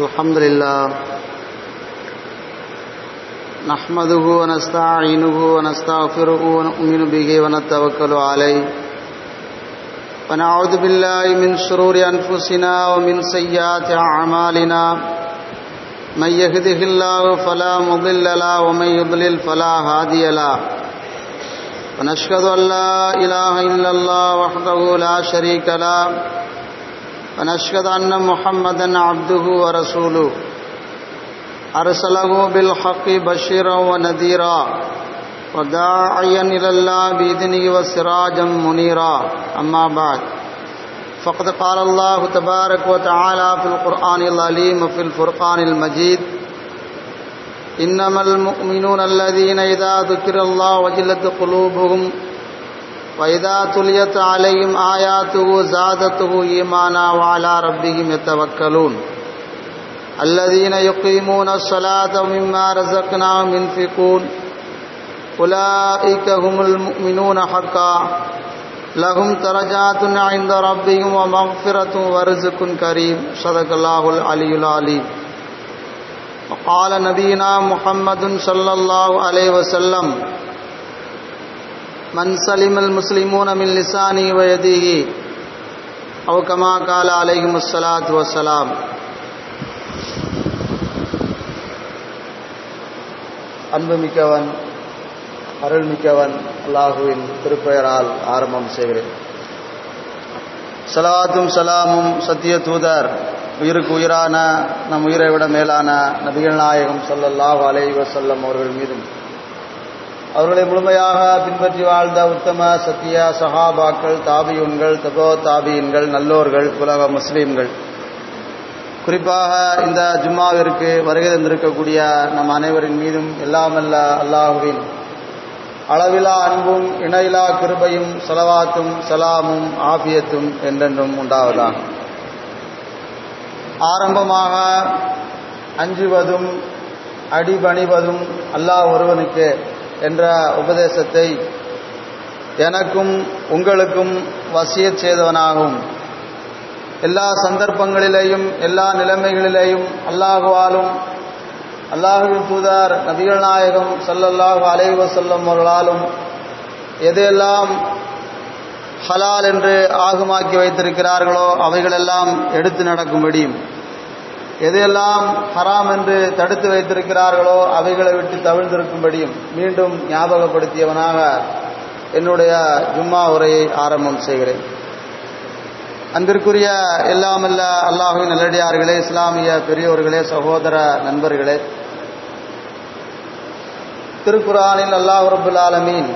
الحمد لله نحمده ونستعينه ونستغفره ونؤمن به ونتوكل عليه ونعوذ بالله من شرور أنفسنا ومن سيئات أعمالنا من يهده الله فلا مضل له ومن يضلل فلا هادي له ونشهد أن لا إله إلا الله وحده لا شريك له ونشهد أن محمدا عبده ورسوله أرسله بالحق بشيرا ونذيرا وداعيا إلى الله بإذنه وسراجا منيرا أما بعد فقد قال الله تبارك وتعالى في القرآن العظيم وفي الفرقان المجيد إنما المؤمنون الذين إذا ذكر الله وجلت قلوبهم وإذا تليت عليهم آياته زادته إيمانا وعلى ربهم يتوكلون الذين يقيمون الصلاة ومما رزقناهم ينفقون أولئك هم المؤمنون حقا لهم درجات عند ربهم ومغفرة ورزق كريم صدق الله العلي العليم وقال نبينا محمد صلى الله عليه وسلم من سلم المسلمون من لسانه ويده أو كما قال عليهم الصلاة والسلام. அன்புமிக்கவன் அருள்மிக்கவன் அல்லாஹுவின் திருப்பெயரால் ஆரம்பம் செய்கிறேன். ஸலாத்தும் ஸலாமும் சத்திய தூதர் உயிருக்கு உயிரான நம் உயிரை விட மேலான நபிகள் நாயகம் ஸல்லல்லாஹு அலைஹி வஸல்லம் அவர்கள் மீதும் அவர்களை முழுமையாக பின்பற்றி வாழ்ந்த உத்தம சத்திய சஹாபாக்கள், தாபியூன்கள், தபோ தாபியின்கள், நல்லோர்கள், உலக முஸ்லீம்கள், குறிப்பாக இந்த ஜும்மாவிற்கு வருகை தந்திருக்கக்கூடிய நம் அனைவரின் மீதும் எல்லாமல்ல அல்லாஹுவின் அளவிலா அன்பும் இணையிலா கிருபையும் ஸலவாத்தும் ஸலாமும் ஆஃபியத்தும் என்றென்றும் உண்டாவதாக. ஆரம்பமாக அஞ்சுவதும் அடிபணிவதும் அல்லாஹ் ஒருவனுக்கு என்ற உபதேசத்தை எனக்கும் உங்களுக்கும் வசியத் செய்தவனாகும். எல்லா சந்தர்ப்பங்களிலேயும் எல்லா நிலைமைகளிலேயும் அல்லாஹுவாலும் அல்லாஹுவின் தூதர் நபிகள் நாயகம் ஸல்லல்லாஹு அலைஹி வஸல்லம் அவர்களாலும் எதையெல்லாம் ஹலால் என்று ஆகுமாக்கி வைத்திருக்கிறார்களோ அவைகளெல்லாம் எடுத்து நடக்கும்படியும், எதையெல்லாம் ஹராம் என்று தடுத்து வைத்திருக்கிறார்களோ அவைகளை விட்டு தவிர்ந்திருக்கும்படியும் மீண்டும் ஞாபகப்படுத்தியவனாக என்னுடைய ஜும்மா உரையை ஆரம்பம் செய்கிறேன். அன்பிற்குரிய எல்லாமல்ல அல்லாஹுவின் நல்லடியார்களே, இஸ்லாமிய பெரியோர்களே, சகோதர நண்பர்களே, திருக்குர்ஆனில் அல்லாஹ் ரப்புல் ஆலமீன்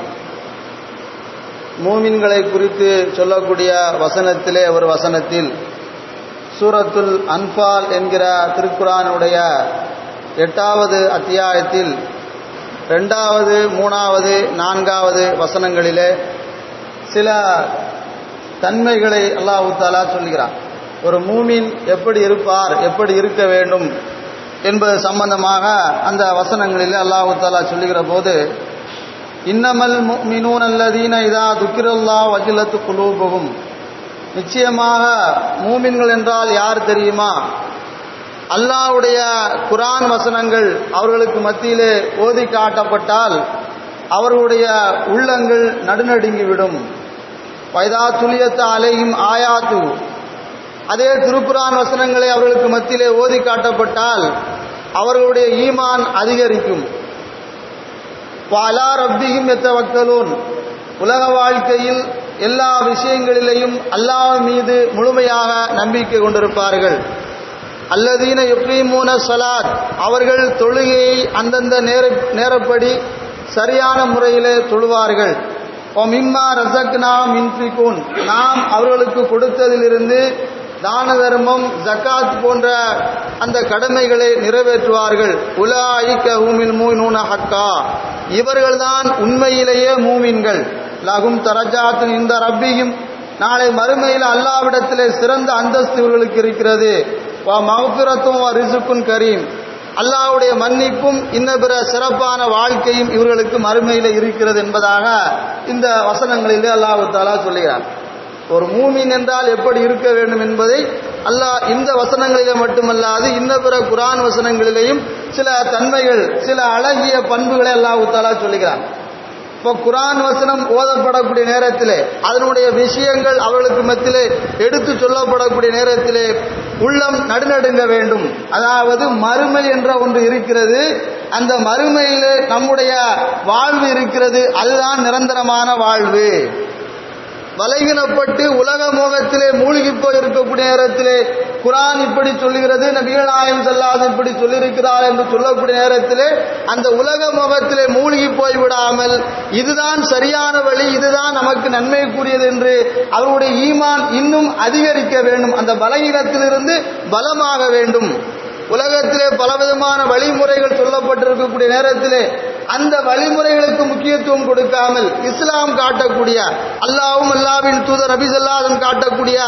மூமின்களை குறித்து சொல்லக்கூடிய வசனத்திலே ஒரு வசனத்தில் சூரத்துல் அன்ஃபால் என்கிற திருக்குர்ஆனுடைய 8வது அத்தியாயத்தில் 2வது 3வது 4வது வசனங்களிலே சில தன்மைகளை அல்லாஹ் தஆலா சொல்கிறார். ஒரு மூமின் எப்படி இருப்பார், எப்படி இருக்க வேண்டும் என்பது சம்பந்தமாக அந்த வசனங்களிலே அல்லாஹ் தஆலா சொல்லுகிற போது, இன்னமல் முஃமினூன அல்லதீன இதா துக்கிரல்லாஹு வஜிலத் குலூபுஹும், நிச்சயமாக மூமின்கள் என்றால் யார் தெரியுமா? அல்லாஹ்வுடைய குர்ஆன் வசனங்கள் அவர்களுக்கு மத்தியிலே ஓதி காட்டப்பட்டால் அவர்களுடைய உள்ளங்கள் நடுநடுங்கிவிடும். வைதா துலியத் அலைஹிம் ஆயாத்து, அதே திருக்குர்ஆன் வசனங்களை அவர்களுக்கு மத்தியிலே ஓதி காட்டப்பட்டால் அவர்களுடைய ஈமான் அதிகரிக்கும். வஅலா ரப்பிஹிம் யதவக்கலூன், உலக வாழ்க்கையில் எல்லா விஷயங்களிலேயும் அல்லாஹ் மீது முழுமையாக நம்பிக்கை கொண்டிருப்பார்கள். அல்லதீன யுகீமூன ஸலாத், அவர்கள் தொழுகையை அந்தந்த நேரப்படி சரியான முறையிலே தொழுவார்கள். மிம்மா ரஸக்னாஹும் யுன்ஃபிகூன், நாம் அவர்களுக்கு கொடுத்ததிலிருந்து தான தர்மம், ஜகாத் போன்ற அந்த கடமைகளை நிறைவேற்றுவார்கள். உலாயிக ஹுமில் முஃமினூன ஹக்கா, இவர்கள்தான் உண்மையிலேயே மூமின்கள். லஹும் தரஜாத்துன் இன்த ரப்பிஹிம், நாளை மறுமையில் அல்லாஹ்விடத்திலே சிறந்த அந்தஸ்து இவர்களுக்கு இருக்கிறது. வ மக்ஃபிரத்தும் வ ரிஸ்குன் கரீம், அல்லாஹ்வுடைய மன்னிப்பும் இன்ன பிற சிறப்பான வாழ்க்கையும் இவர்களுக்கு மறுமையில் இருக்கிறது என்பதாக இந்த வசனங்களிலே அல்லாஹ் தஆலா சொல்கிறார். ஒரு மூமின் என்றால் எப்படி இருக்க வேண்டும் என்பதை அல்லாஹ் இந்த வசனங்களிலே மட்டுமல்லாது இன்ன பிற குர்ஆன் வசனங்களிலேயும் சில தன்மைகள், சில அழகிய பண்புகளை அல்லாஹ் தஆலா சொல்லுகிறான். இப்போ குர்ஆன் வசனம் ஓதப்படக்கூடிய நேரத்திலே, அதனுடைய விஷயங்கள் அவர்களுக்கு மத்தியிலே எடுத்து சொல்லப்படக்கூடிய நேரத்திலே உள்ளம் நடுநடுங்க வேண்டும். அதாவது மறுமை என்ற ஒன்று இருக்கிறது, அந்த மறுமையிலே நம்முடைய வாழ்வு இருக்கிறது, அதுதான் நிரந்தரமான வாழ்வு. பலகீனப்பட்டு உலக மோகத்திலே மூழ்கி போய் இருக்கக்கூடிய நேரத்திலே குர்ஆன் இப்படி சொல்லுகிறது, நபிகள் நாயகம் ஸல்லல்லாஹு அலைஹி வஸல்லம் இப்படி சொல்லியிருக்கிறார் என்று சொல்லக்கூடிய நேரத்திலே அந்த உலக மோகத்திலே மூழ்கி போய் விடாமல் இதுதான் சரியான வழி, இதுதான் நமக்கு நன்மைக்குரியது என்று அவருடைய ஈமான் இன்னும் அதிகரிக்க வேண்டும். அந்த பலகீனத்திலிருந்து பலமாக வேண்டும். உலகத்திலே பலவிதமான வழிமுறைகள் சொல்லப்பட்டிருக்கக்கூடிய நேரத்திலே அந்த வழிமுறைகளுக்கு முக்கியத்துவம் கொடுக்காமல் இஸ்லாம் காட்டக்கூடிய, அல்லாஹ்வும் அல்லாஹ்வின் தூதர் நபி ஸல்லல்லாஹு அலைஹி வஸல்லம் காட்டக்கூடிய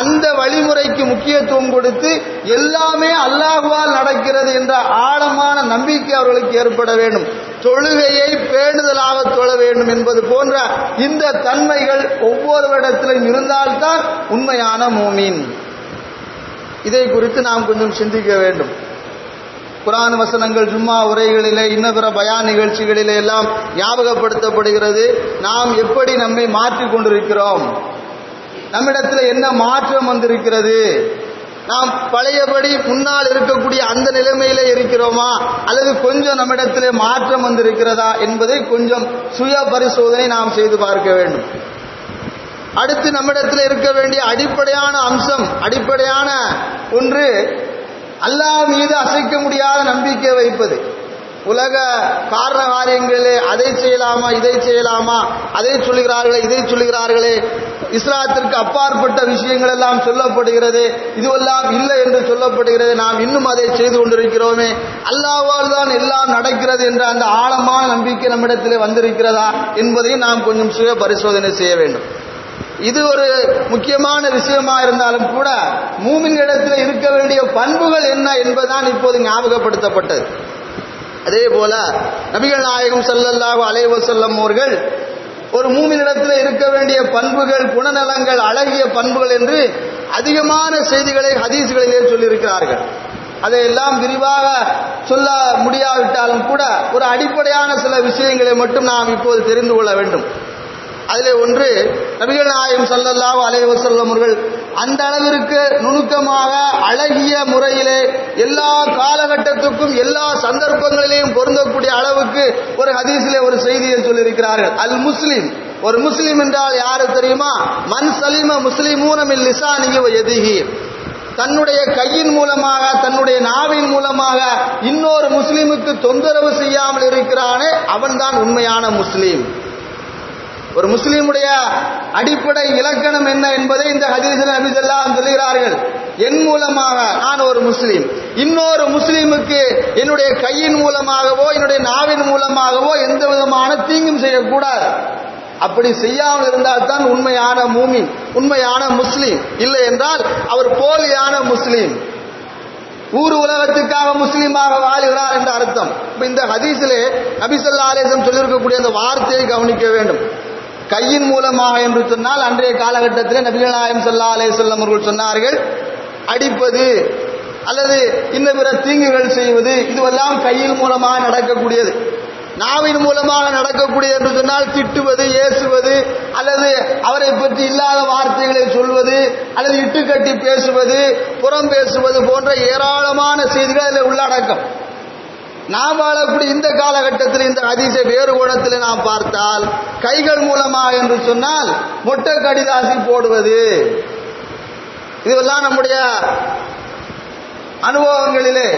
அந்த வழிமுறைக்கு முக்கியத்துவம் கொடுத்து எல்லாமே அல்லாஹ்வால் நடக்கிறது என்ற ஆழமான நம்பிக்கை அவர்களுக்கு ஏற்பட வேண்டும். தொழுகையை பேணுதலாக தொழ வேண்டும் என்பது போன்ற இந்த தன்மைகள் ஒவ்வொருவரிடத்திலும் இருந்தால்தான் உண்மையான மூமின். இதை குறித்து நாம் கொஞ்சம் சிந்திக்க வேண்டும். குர்ஆன் வசனங்கள் ஜும்மா உரைகளிலே இன்ன பிற பயான் நிகழ்ச்சிகளிலே எல்லாம் ஞாபகப்படுத்தப்படுகிறது. நாம் எப்படி நம்மை மாற்றிக் கொண்டிருக்கிறோம், நம்மிடத்தில் என்ன மாற்றம் வந்திருக்கிறது, நாம் பழையபடி முன்னால் இருக்கக்கூடிய அந்த நிலைமையிலே இருக்கிறோமா அல்லது கொஞ்சம் நம்மிடத்திலே மாற்றம் வந்திருக்கிறதா என்பதை கொஞ்சம் சுய பரிசோதனை நாம் செய்து பார்க்க வேண்டும். அடுத்து நம்மிடத்தில் இருக்க வேண்டிய அடிப்படையான அம்சம், அடிப்படையான ஒன்று அல்லாஹ் மீது அசைக்க முடியாத நம்பிக்கை வைப்பது. உலக காரண காரியங்களே அதை செய்யலாமா இதை செய்யலாமா, அதை சொல்லுகிறார்களே இதை சொல்லுகிறார்களே, இஸ்லாத்திற்கு அப்பாற்பட்ட விஷயங்கள் எல்லாம் சொல்லப்படுகிறது, இதுவெல்லாம் இல்லை என்று சொல்லப்படுகிறது, நாம் இன்னும் அதை செய்து கொண்டிருக்கிறோமே, அல்லாஹ்வால் தான் எல்லாம் நடக்கிறது என்ற அந்த ஆழமான நம்பிக்கை நம்மிடத்திலே வந்திருக்கிறதா என்பதை நாம் கொஞ்சம் சுய பரிசோதனை செய்ய வேண்டும். இது ஒரு முக்கியமான விஷயமா இருந்தாலும் கூட மூமின்களிடத்தில் இருக்க வேண்டிய பண்புகள் என்ன என்பதுதான் இப்போது ஞாபகப்படுத்தப்பட்டது. அதே போல நபிகள் நாயகம் ஸல்லல்லாஹு அலைஹி வஸல்லம் அவர்கள் ஒரு மூமினிடத்தில் இருக்க வேண்டிய பண்புகள், குணநலங்கள், அழகிய பண்புகள் என்று அதிகமான செய்திகளை ஹதீஸ்களிலே சொல்லியிருக்கிறார்கள். அதையெல்லாம் விரிவாக சொல்ல முடியாவிட்டாலும் கூட ஒரு அடிப்படையான சில விஷயங்களை மட்டும் நாம் இப்போது தெரிந்து கொள்ள வேண்டும். அதிலே ஒன்று, நபிகள் நாயகம் ஸல்லல்லாஹு அலைஹி வஸல்லம் அவர்கள் அந்த அளவிற்கு நுணுக்கமாக அழகிய முறையிலே எல்லா காலகட்டத்துக்கும் எல்லா சந்தர்ப்பங்களிலேயும் பொருந்தக்கூடிய அளவுக்கு ஒரு ஹதீஸிலே ஒரு செய்தியை சொல்லியிருக்கிறார்கள். அல் முஸ்லிம், ஒரு முஸ்லிம் என்றால் யாரு தெரியுமா? மன் சலிம முஸ்லிமூன மின் லிசானிஹி வ யதிஹி, தன்னுடைய கையின் மூலமாக தன்னுடைய நாவின் மூலமாக இன்னொரு முஸ்லிமுக்கு தொந்தரவு செய்யாமல் இருக்கிறானே அவன்தான் உண்மையான முஸ்லீம். ஒரு முஸ்லீமுடைய அடிப்படை இலக்கணம் என்ன என்பதை இந்த ஹதீஸில் நபி ஸல்லல்லாஹு அலைஹி வஸல்லம் சொல்கிறார்கள். என் மூலமாக நான் ஒரு முஸ்லீம், இன்னொரு முஸ்லீமுக்கு என்னுடைய கையின் மூலமாகவோ என்னுடைய நாவின் மூலமாகவோ எந்த விதமான தீங்கும் செய்யக்கூடாது. அப்படி செய்யாமல் இருந்தால் தான் உண்மையான மூமின், உண்மையான முஸ்லீம். இல்லை என்றால் அவர் போலியான முஸ்லீம், ஊர் உலகத்துக்காக முஸ்லீமாக வாழ்கிறார் என்ற அர்த்தம். இந்த ஹதீஸிலே நபி ஸல்லல்லாஹு அலைஹி வஸல்லம் சொல்லியிருக்கக்கூடிய அந்த வார்த்தையை கவனிக்க வேண்டும். கையின் மூலமாக என்று சொன்னால் அன்றைய காலகட்டத்திலே நபிகள் நாயகம் ஸல்லல்லாஹு அலைஹி வஸல்லம் அவர்கள் சொன்னார்கள், அடிப்பது அல்லது இன்ன பிற தீங்குகள் செய்வது இதுவெல்லாம் கையின் மூலமாக நடக்கக்கூடியது. நாவின் மூலமாக நடக்கக்கூடியது என்று சொன்னால் திட்டுவது, ஏசுவது, அல்லது அவரை பற்றி இல்லாத வார்த்தைகளை சொல்வது, அல்லது இட்டுக்கட்டி பேசுவது, புறம் பேசுவது போன்ற ஏராளமான செய்திகள் அதில் உள்ளடக்கம். நாம் வாழக்கூடிய இந்த காலகட்டத்தில் இந்த ஹதீஸை வேறு கோணத்தில் நாம் பார்த்தால், கைகள் மூலமாக என்று சொன்னால் மொட்டை கடிதாசி போடுவது, இதுவெல்லாம் நம்முடைய அனுபவங்களிலே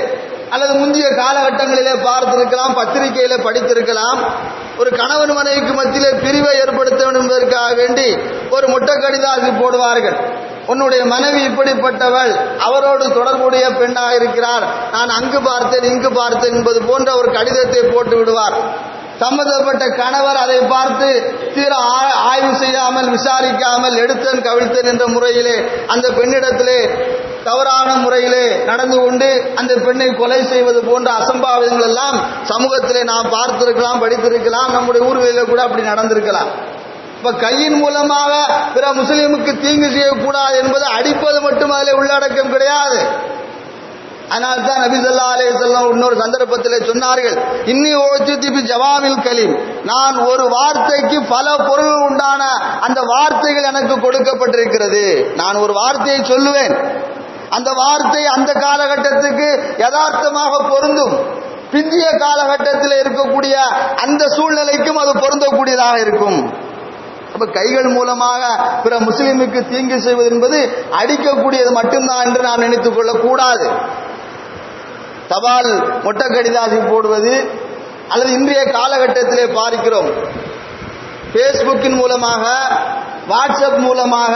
அல்லது முந்தைய காலகட்டங்களிலே பார்த்திருக்கலாம், பத்திரிகையில படித்திருக்கலாம். ஒரு கணவன் மனைவிக்கு மத்தியிலே பிரிவை ஏற்படுத்த வேண்டும் என்பதற்காக வேண்டி ஒரு மொட்டை கடிதாசி போடுவார்கள். உன்னுடைய மனைவி இப்படிப்பட்டவள், அவரோடு தொடர்புடைய பெண்ணாக இருக்கிறார், நான் அங்கு பார்த்தேன் இங்கு பார்த்தேன் என்பது போன்ற ஒரு கடிதத்தை போட்டு விடுவார். சம்பந்தப்பட்ட கணவர் அதை பார்த்து தீர ஆய்வு செய்யாமல் விசாரிக்காமல் எடுத்தன் கவிழ்த்தன் என்ற முறையிலே அந்த பெண்ணிடத்திலே தவறான முறையிலே நடந்து கொண்டு அந்த பெண்ணை கொலை செய்வது போன்ற அசம்பாவிதங்கள் எல்லாம் சமூகத்திலே நாம் பார்த்திருக்கலாம், படித்திருக்கலாம். நம்முடைய ஊர்களிலே கூட அப்படி நடந்திருக்கலாம். இப்ப கையின் மூலமாக பிற முஸ்லிமுக்கு தீங்கு செய்யக்கூடாது என்பது அடிப்பது மட்டும் அதில் உள்ளடக்கம் கிடையாது. அதனால்தான் நபி ஸல்லல்லாஹு அலைஹி வஸல்லம் இன்னொரு சந்தர்ப்பத்திலே சொன்னார்கள், இன்னி உஅ்திது பி ஜவாமில் கலீம், நான் ஒரு வார்த்தைக்கு பல பொருள் உண்டான அந்த வார்த்தைகள் எனக்கு கொடுக்கப்பட்டிருக்கிறது. நான் ஒரு வார்த்தையை சொல்லுவேன், அந்த வார்த்தை அந்த காலகட்டத்துக்கு யதார்த்தமாக பொருந்தும், பிந்திய காலகட்டத்தில் இருக்கக்கூடிய அந்த சூழ்நிலைக்கும் அது பொருந்தக்கூடியதாக இருக்கும். அப்ப கைகள் மூலமாக பிற முஸ்லிமுக்கு தீங்கு செய்வது என்பது அடிக்கக்கூடியது மட்டும்தான் என்று நாம் நினைத்துக் கொள்ளக் கூடாது. தபால் மொட்டை கடிதாசி போடுவது அல்லது இன்றைய காலகட்டத்திலே பார்க்கிறோம், பேஸ்புக்கின் மூலமாக, வாட்ஸ்அப் மூலமாக,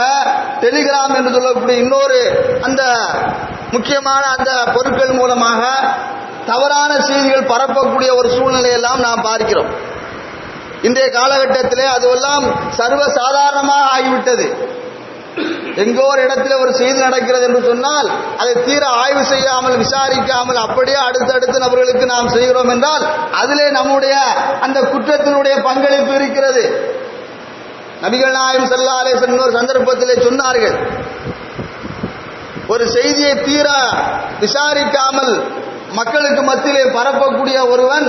டெலிகிராம் என்று சொல்லக்கூடிய இன்னொரு அந்த முக்கியமான அந்த பொருட்கள் மூலமாக தவறான செய்திகள் பரப்பக்கூடிய ஒரு சூழ்நிலையெல்லாம் நாம் பார்க்கிறோம். இன்றைய காலகட்டத்திலே அதுவெல்லாம் சர்வ சாதாரணமாக ஆகிவிட்டது. எங்கோ ஒரு இடத்துல ஒரு செய்தி நடக்கிறது என்று சொன்னால் அதை தீர ஆய்வு செய்யாமல் விசாரிக்காமல் அப்படியே அடுத்தடுத்த நபர்களுக்கு நாம் செய்கிறோம் என்றால் அதிலே நம்முடைய அந்த குற்றத்தினுடைய பங்களிப்பு இருக்கிறது. நபிகள் நாயகம் ஸல்லல்லாஹு அலைஹி வஸல்லம் ஒரு சந்தர்ப்பத்திலே சொன்னார்கள், ஒரு செய்தியை தீர விசாரிக்காமல் மக்களுக்கு மத்தியிலே பரப்பக்கூடிய ஒருவன்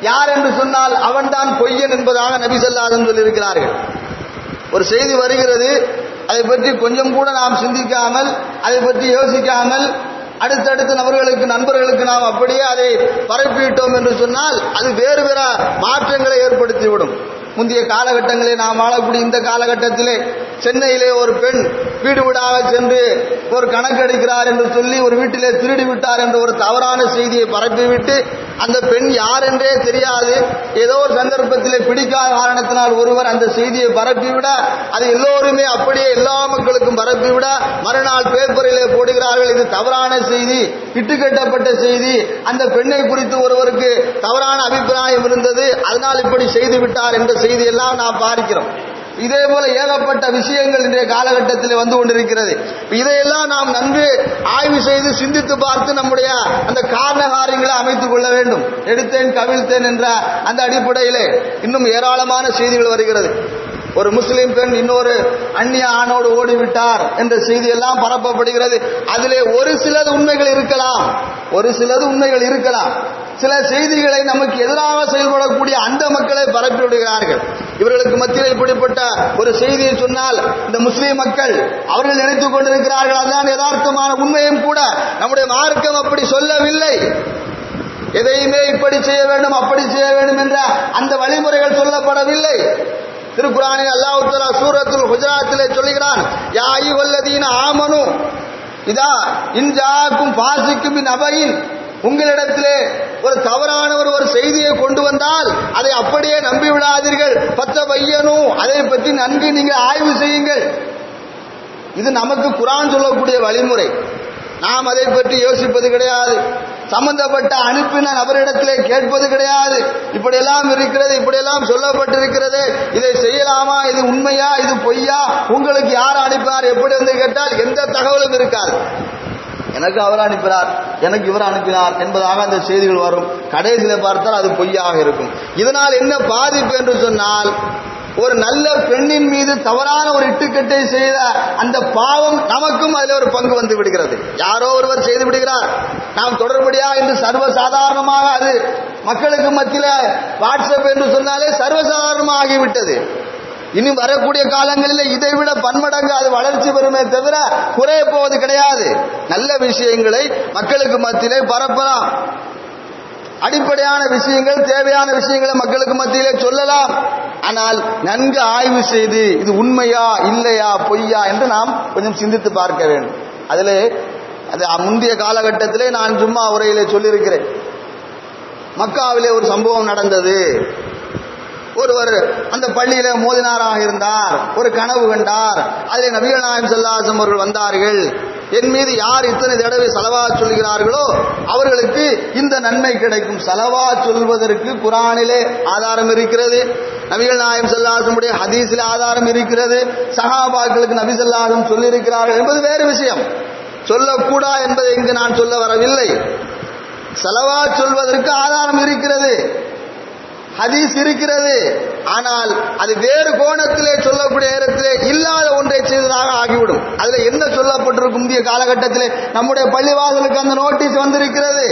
யார் என்று சொன்னால் அவன்தான் பொய்யன் என்பதாக நபி ஸல்லல்லாஹு அலைஹி வஸல்லம் சொல்லியிருக்கிறார்கள். ஒரு செய்தி வருகிறது, அதை பற்றி கொஞ்சம் கூட நாம் சிந்திக்காமல், அதை பற்றி யோசிக்காமல் அடுத்தடுத்த நண்பர்களுக்கு நாம் அப்படியே அதை பரப்பிவிட்டோம் என்று சொன்னால் அது வேறு வேற மாற்றங்களை ஏற்படுத்திவிடும். முந்தைய காலகட்டங்களே நாம் வாழக்கூடிய இந்த காலகட்டத்திலே சென்னையிலே ஒரு பெண் வீடு வீடாக சென்று ஒரு கணக்கெடுக்கிறார் என்று சொல்லி ஒரு வீட்டிலே திருடி விட்டார் என்ற ஒரு தவறான செய்தியை பரப்பிவிட்டு அந்த பெண் யார் என்றே தெரியாது, ஏதோ ஒரு சந்தர்ப்பத்திலே பிடிக்காத காரணத்தினால் ஒருவர் அந்த செய்தியை பரப்பிவிட அது எல்லோருமே அப்படியே எல்லா மக்களுக்கும் பரப்பிவிட மறுநாள் பேப்பரிலே போடுகிறார்கள், இது தவறான செய்தி, இட்டுக்கட்டப்பட்ட செய்தி, அந்த பெண்ணை குறித்து ஒருவருக்கு தவறான அபிப்பிராயம் இருந்தது, அதனால் இப்படி செய்து விட்டார் என்ற செய்தியெல்லாம் நாம் பார்க்கிறோம். இதே போல ஏகப்பட்ட விஷயங்கள் இன்றைய காலகட்டத்தில் வந்து கொண்டிருக்கிறது. இதையெல்லாம் நாம் நன்கு ஆய்வு செய்து சிந்தித்து பார்த்து நம்முடைய அந்த காரண காரியங்களை அமைத்துக் கொள்ள வேண்டும். எடுத்தேன் கவிழ்த்தேன் என்ற அந்த அடிப்படையிலே இன்னும் ஏராளமான செய்திகள் வருகிறது. ஒரு முஸ்லிம் பெண் இன்னொரு அந்நிய ஆணோடு ஓடிவிட்டார் என்ற செய்தி எல்லாம் பரப்பப்படுகிறது. அதிலே ஒரு சிலது உண்மைகள் இருக்கலாம், சில செய்திகளை நமக்கு எதிராக செயல்படக்கூடிய அந்த மக்களை பரப்பி விடுகிறார்கள். இவர்களுக்கு மத்தியில் இப்படிப்பட்ட ஒரு செய்தியை சொன்னால் இந்த முஸ்லிம் மக்கள் அவர்கள் நினைத்துக் கொண்டிருக்கிறார்கள் அதுதான் யதார்த்தமான உண்மையும் கூட. நம்முடைய மார்க்கம் அப்படி சொல்லவில்லை. எதையுமே இப்படி செய்ய வேண்டும் அப்படி செய்ய வேண்டும் என்ற அந்த வழிமுறைகள் சொல்லப்படவில்லை. திருக்குர்ஆனில் அல்லாஹ் தஆலா சூரத்துல் ஹுஜராத்திலே சொல்கிறான், யா அய்யுஹல்லதீன ஆமனு இதா இன் ஜாஅக்கும் ஃபாஸிக்கும் பிநபயின், உங்களிடத்திலே ஒரு தவறானவர் ஒரு செய்தியை கொண்டு வந்தால் அதை அப்படியே நம்பி விடாதீர்கள், ஃபத்தபையனு, அதை பற்றி நன்கு நீங்கள் ஆய்வு செய்யுங்கள். இது நமக்கு குர்ஆன் சொல்லக்கூடிய வழிமுறை. நாம் அதை பற்றி யோசிப்பது கிடையாது, சம்பந்தப்பட்ட அனுப்பின நபரிடத்திலே கேட்பது கிடையாது. இப்படியெல்லாம் இருக்கிறது, இப்படியெல்லாம் சொல்லப்பட்டிருக்கிறது, இதை செய்யலாமா, இது உண்மையா, இது பொய்யா, உங்களுக்கு யார் அனுப்பினார் எப்படி வந்து கேட்டால் எந்த தகவலும் இருக்காது. எனக்கு அவர் அனுப்பினார், எனக்கு இவர் அனுப்பினார் என்பதாக அந்த செய்திகள் வரும். கடைசியில் பார்த்தால் அது பொய்யாக இருக்கும். இதனால் என்ன பாதிப்பு என்று சொன்னால், ஒரு நல்ல பெண்ணின் மீது தவறான ஒரு இட்டுக்கட்டை செய்த அந்த பாவம் நமக்கும் அதில் ஒரு பங்கு வந்து விடுகிறது. யாரோ ஒருவர் செய்து விடுகிறார், நாம் தொடர்படியா என்று சர்வசாதாரணமாக அது மக்களுக்கு மத்தியில் வாட்ஸ்அப் என்று சொன்னாலே சர்வசாதாரணமாக ஆகிவிட்டது. இனி வரக்கூடிய காலங்களில் இதைவிட பன்மடங்கு அது வளர்ச்சி பெறுமே தவிர குறைய போவது கிடையாது. நல்ல விஷயங்களை மக்களுக்கு மத்தியிலே பரப்பலாம், அடிப்படையான விஷயங்கள் தேவையான விஷயங்களை மக்களுக்கு மத்தியிலே சொல்லலாம். ஆனால் நன்கு ஆய்வு செய்து இது உண்மையா இல்லையா பொய்யா என்று நாம் கொஞ்சம் சிந்தித்து பார்க்க வேண்டும். அதிலே அது முந்தைய காலகட்டத்திலே நான் சும்மா உரையிலே சொல்லியிருக்கிறேன். மக்காவிலே ஒரு சம்பவம் நடந்தது. ஒருவர் அந்த பள்ளியில மோதினாராக இருந்தார், ஒரு கனவு கண்டார். அதிலே நபிகள் நாயகம் ஸல்லல்லாஹு அலைஹி வஸல்லம் அவர்கள் வந்தார்கள். என் மீது யார் இத்தனை தடவை ஸலவாத் சொல்கிறார்களோ அவர்களுக்கு இந்த நன்மை கிடைக்கும். ஸலவாத் சொல்வதற்கு குர்ஆனிலே ஆதாரம் இருக்கிறது, நபிகள் நாயகம் ஸல்லல்லாஹு அலைஹி வஸல்லம் உடைய ஹதீஸிலே ஆதாரம் இருக்கிறது, சஹாபாக்களுக்கு நபி ஸல்லல்லாஹு அலைஹி வஸல்லம் சொல்லி இருக்கிறார்கள் என்பது வேறு விஷயம். சொல்லக்கூடா என்பதை இங்கு நான் சொல்ல வரவில்லை. ஸலவாத் சொல்வதற்கு ஆதாரம் இருக்கிறது. ஹதீஸ் இருக்கிறது. ஆனால் அது வேறு கோணத்திலே சொல்லக்கூடிய நேரத்திலே இல்லாத ஒன்றை செய்ததாக ஆகிவிடும். அதுல என்ன சொல்லப்பட்டிருக்கும்? இந்திய காலகட்டத்திலே நம்முடைய பள்ளிவாசலுக்கு அந்த நோட்டீஸ் வந்திருக்கிறது.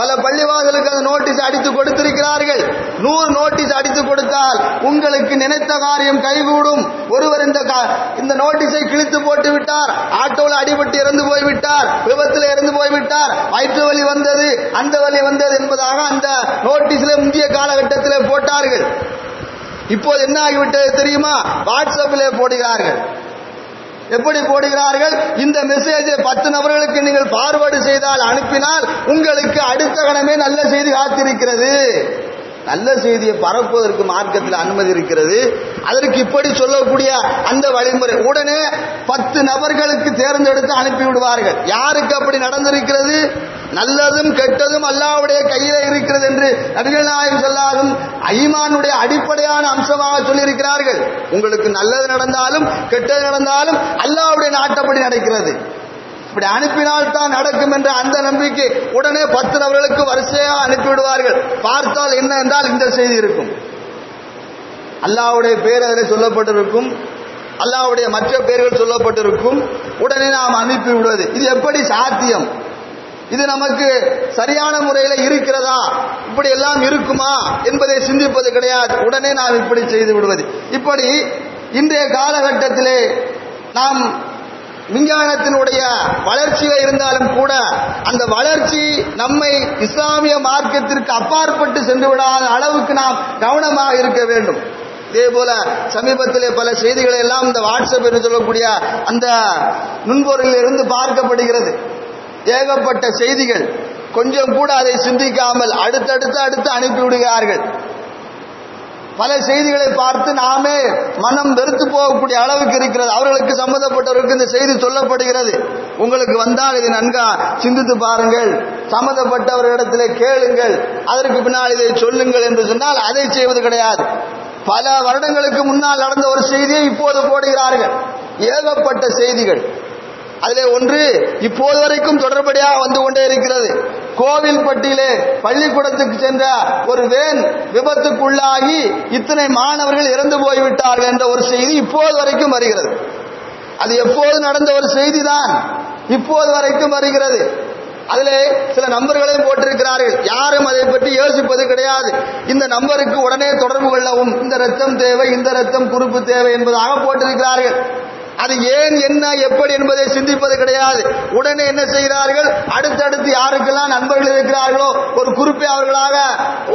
பல பள்ளிவாசலுக்கு அந்த நோட்டீஸ் அடித்து கொடுத்திருக்கிறார்கள். 100 நோட்டீஸ் அடித்து கொடுத்தால் உங்களுக்கு நினைத்த காரியம் கைகூடும். ஒருவர் இந்த நோட்டீஸை கிழித்து போட்டு விட்டார், ஆட்டோவில் அடிபட்டு இறந்து போய்விட்டார், விபத்தில் இறந்து போய்விட்டார், வயிற்று வலி வந்தது, அந்த வலி வந்தது என்பதாக அந்த நோட்டீஸ்ல முந்தைய காலகட்டத்தில் போட்டார்கள். இப்போது என்ன ஆகிவிட்டது தெரியுமா? வாட்ஸ்அப்பில் போடுகிறார்கள். எப்படி போடுகிறார்கள்? இந்த மெசேஜை 10 நபர்களுக்கு நீங்கள் ஃபார்வர்டு செய்தால், அனுப்பினால் உங்களுக்கு அடுத்த கணமே நல்ல செய்தி காத்திருக்கிறது. நல்ல செய்தியை பரப்புவதற்கு மார்க்கத்தில் அனுமதி இருக்கிறது. அதற்கு இப்படி சொல்லக்கூடிய அந்த வழிமுறை உடனே 10 நபர்களுக்கு தேர்ந்தெடுத்து அனுப்பி விடுவார்கள். யாருக்கு அப்படி நடந்திருக்கிறது? நல்லதும் கெட்டதும் அல்லாஹ்வுடைய கையில இருக்கிறது என்று நபிகள் நாயகம் ஸல்லல்லாஹு அலைஹி வஸல்லம் ஈமானுடைய அடிப்படையான அம்சமாக சொல்லியிருக்கிறார்கள். உங்களுக்கு நல்லது நடந்தாலும் கெட்டது நடந்தாலும் அல்லாஹ்வுடைய நாட்டப்படி நடக்கிறது. இப்படி அனுப்பினால் தான் நடக்கும் என்ற அந்த நம்பிக்கை உடனே 10 நபர்களுக்கு வரிசையாக அனுப்பிவிடுவார்கள். பார்த்தால் என்ன என்றால் இந்த செய்தி இருக்கும். அல்லாஹ்வுடைய பேர் அதில் சொல்லப்பட்டிருக்கும், அல்லாஹ்வுடைய மற்ற பெயர்கள் சொல்லப்பட்டிருக்கும். உடனே நாம் அனுப்பி விடுவது இது எப்படி சாத்தியம்? இது நமக்கு சரியான முறையில் இருக்கிறதா? இப்படி எல்லாம் இருக்குமா என்பதை சிந்திப்பது கிடையாது. உடனே நாம் இப்படி செய்து விடுவது. இப்படி இன்றைய காலகட்டத்திலே நாம் விஞ்ஞானத்தினுடைய வளர்ச்சியில் இருந்தாலும் கூட அந்த வளர்ச்சி நம்மை இஸ்லாமிய மார்க்கத்திற்கு அப்பாற்பட்டு சென்று விடாத அளவுக்கு நாம் கவனமாக இருக்க வேண்டும். இதே போல சமீபத்திலே பல செய்திகளை எல்லாம் இந்த வாட்ஸ்அப் என்று சொல்லக்கூடிய அந்த நுண்பொருளில் இருந்து பார்க்கப்படுகிறது. ஏகப்பட்ட செய்திகள், கொஞ்சம் கூட அதை சிந்திக்காமல் அடுத்து அனுப்பி விடுகிறார்கள். பல செய்திகளை பார்த்து நாமே மனம் வெறுத்து போகக்கூடிய அளவுக்கு இருக்கிறது. அவர்களுக்கு சம்பந்தப்பட்டவர்களுக்கு இந்த செய்தி சொல்லப்படுகிறது. உங்களுக்கு வந்தால் இதை நன்கா சிந்தித்து பாருங்கள், சம்பந்தப்பட்டவர்களிடத்திலே கேளுங்கள், அதற்கு பின்னால் இதை சொல்லுங்கள் என்று சொன்னால் அதை செய்வது கிடையாது. பல வருடங்களுக்கு முன்னால் நடந்த ஒரு செய்தியை இப்போது போடுகிறார்கள். ஏகப்பட்ட செய்திகள். அதிலே ஒன்று இப்போது வரைக்கும் தொடர்படியாக வந்து கொண்டே இருக்கிறது. கோவில்பட்டியிலே பள்ளிக்கூடத்துக்கு சென்ற ஒரு வேன் விபத்துக்குள்ளாகி இத்தனை மாணவர்கள் இறந்து போய்விட்டார்கள் என்ற ஒரு செய்தி இப்போது வரைக்கும் வருகிறது. அது எப்போது நடந்த ஒரு செய்தி தான், இப்போது வரைக்கும் வருகிறது. அதிலே சில நம்பர்களையும் போட்டிருக்கிறார்கள். யாரும் அதை பற்றி யோசிப்பது கிடையாது. இந்த நம்பருக்கு உடனே தொடர்பு கொள்ளவும், இந்த ரத்தம் தேவை, இந்த ரத்தம் குறிப்பு தேவை என்பதாக போட்டிருக்கிறார்கள். அது ஏன், என்ன, எப்படி என்பதை சிந்திப்பது கிடையாது. உடனே என்ன செய்கிறார்கள்? அடுத்தடுத்து யாருக்கெல்லாம் நண்பர்கள் இருக்கிறார்களோ ஒரு குறிப்பை அவர்களாக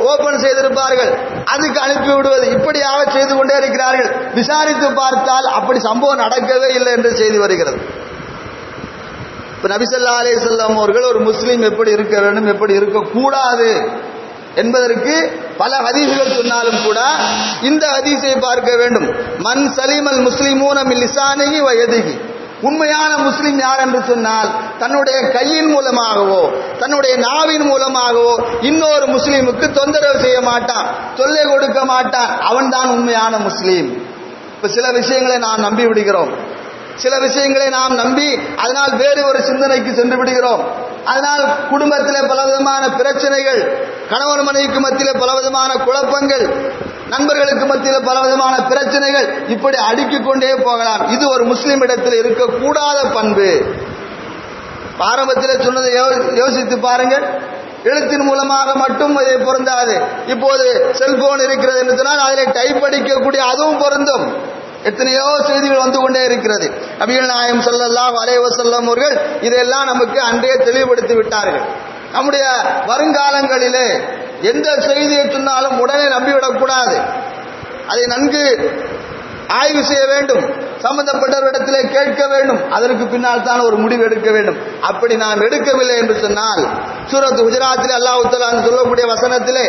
ஓபன் செய்திருப்பார்கள், அதுக்கு அனுப்பி விடுவது. இப்படியாக செய்து கொண்டே இருக்கிறார்கள். விசாரித்து பார்த்தால் அப்படி சம்பவம் நடக்கவே இல்லை என்று செய்தி வருகிறது. இப்ப நபி ஸல்லல்லாஹு அலைஹி வஸல்லம் அவர்கள் ஒரு முஸ்லீம் எப்படி இருக்க வேண்டும், எப்படி இருக்கக்கூடாது என்பதற்கு பல ஹதீஸ்கள் சொன்னாலும் கூட இந்த ஹதீஸை பார்க்க வேண்டும். மன் சலிமல் முஸ்லிமூன மின் லிசானிஹி வ யதிஹி. உண்மையான முஸ்லிம் யார் என்று சொன்னால் தன்னுடைய கையின் மூலமாகவோ தன்னுடைய நாவின் மூலமாகவோ இன்னொரு முஸ்லீமுக்கு தொந்தரவு செய்ய மாட்டான், தொல்லை கொடுக்க மாட்டான். அவன்தான் உண்மையான முஸ்லீம். இப்ப சில விஷயங்களை நாம் நம்பி விடுகிறோம், சில விஷயங்களை நாம் நம்பி அதனால் வேறு ஒரு சிந்தனைக்கு சென்று விடுகிறோம். அதனால் குடும்பத்திலே பலவிதமான பிரச்சனைகள், கணவன் மனைவிக்கு மத்தியிலே பலவிதமான குழப்பங்கள், நண்பர்களுக்கு மத்தியில் பலவிதமான பிரச்சனைகள், இப்படி அடுக்கிக் கொண்டே போகலாம். இது ஒரு முஸ்லிம் இடத்தில் இருக்கக்கூடாத பண்பு. ஆரம்பத்தில் சொன்னதை யோசித்து பாருங்கள். எழுத்தின் மூலமாக மட்டும் இதை பொருந்தாது. இப்போது செல்போன் இருக்கிறது என்று சொன்னால் அதில் டைப் அடிக்கக்கூடிய அதுவும் பொருந்தும். எத்தனையோ செய்திகள் வந்து கொண்டே இருக்கிறது. நபிகள் நாயகம் ஸல்லல்லாஹு அலைஹி வஸல்லம் அவர்கள் இதையெல்லாம் நமக்கு அன்றே தெளிவுபடுத்தி விட்டார்கள். நம்முடைய வருங்காலங்களிலே எந்த செய்தியை சொன்னாலும் உடனே நம்பிவிடக்கூடாது. அதை நன்கு ஆய்வு செய்ய வேண்டும், சம்பந்தப்பட்டவரிடத்திலே கேட்க வேண்டும், அதற்கு பின்னால் தான் ஒரு முடிவு எடுக்க வேண்டும். அப்படி நாம் எடுக்கவில்லை என்று சொன்னால் சூரத் குஜராத்திலே அல்லாஹ் தஆலா சொல்லக்கூடிய வசனத்திலே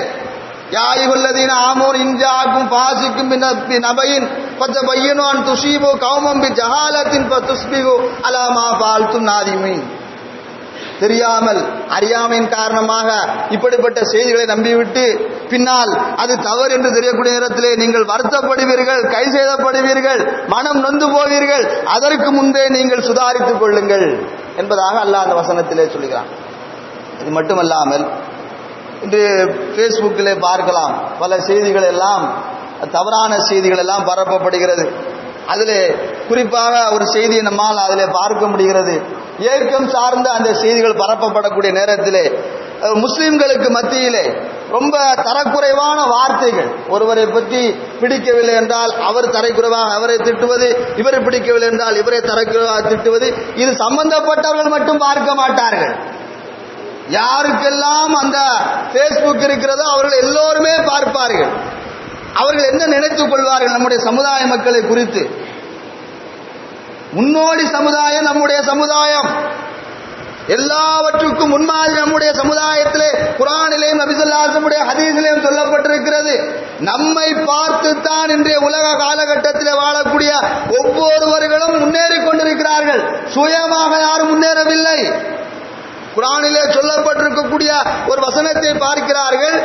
யா அய்யுஹல்லதீன ஆமனூ இன் ஜாஅக்கும் ஃபாஸிக்கும் பிநபயின் ஃபதபய்யனு அன் துஸீபு கௌமன் பிஜஹாலத்தின் ஃபதுஸ்பிஹு அலா மா ஃபஅல்தும் நாதிமீன். தெரியாமல் அறியாமையின் காரணமாக இப்படிப்பட்ட செய்திகளை நம்பிவிட்டு பின்னால் அது தவறு என்று தெரியக்கூடிய நேரத்திலே நீங்கள் வருத்தப்படுவீர்கள், கை செய்தப்படுவீர்கள், மனம் நொந்து போவீர்கள். அதற்கு முன்பே நீங்கள் சுதாரித்துக் கொள்ளுங்கள் என்பதாக அல்லாஹ் அந்த வசனத்திலே சொல்கிறான். இது மட்டுமல்லாமல் இன்று ஃபேஸ்புக்கில் பார்க்கலாம், பல செய்திகள் எல்லாம் தவறான செய்திகள் எல்லாம் பரப்பப்படுகிறது. அதில் குறிப்பாக ஒரு செய்தியை நம்மால் அதில் பார்க்க முடிகிறது. ஏக்கம் சார்ந்த அந்த செய்திகள் பரப்பப்படக்கூடிய நேரத்திலே முஸ்லிம்களுக்கு மத்தியிலே ரொம்ப தரக்குறைவான வார்த்தைகள், ஒருவரை பற்றி பிடிக்கவில்லை என்றால் அவர் தரக்குறைவாக அவரை திட்டுவது, இவரை பிடிக்கவில்லை என்றால் இவரை தரக்குறைவாக திட்டுவது, இது சம்பந்தப்பட்டவர்கள் மட்டும் பார்க்க மாட்டார்கள். யாருக்கெல்லாம் அந்த ஃபேஸ்புக் இருக்கிறதோ அவர்கள் எல்லோருமே பார்ப்பார்கள். அவர்கள் என்ன நினைத்துக் கொள்வார்கள் நம்முடைய சமுதாய மக்களை குறித்து? முன்னோடி சமுதாயம் நம்முடைய சமுதாயம், எல்லாவற்றுக்கும் முன்மாதிரி நம்முடைய சமுதாயத்திலே குர்ஆனிலேயும் நபி ஸல்லல்லாஹு அலைஹி வஸல்லம் ஹதீஸிலேயும் சொல்லப்பட்டிருக்கிறது. நம்மை பார்த்துத்தான் இன்றைய உலக காலகட்டத்தில் வாழக்கூடிய ஒவ்வொருவர்களும் முன்னேறி கொண்டிருக்கிறார்கள். சுயமாக யாரும் முன்னேறவில்லை. குர்ஆனிலே சொல்லப்பட்டிருக்கக்கூடிய ஒரு வசனத்தை பார்க்கிறார்கள்,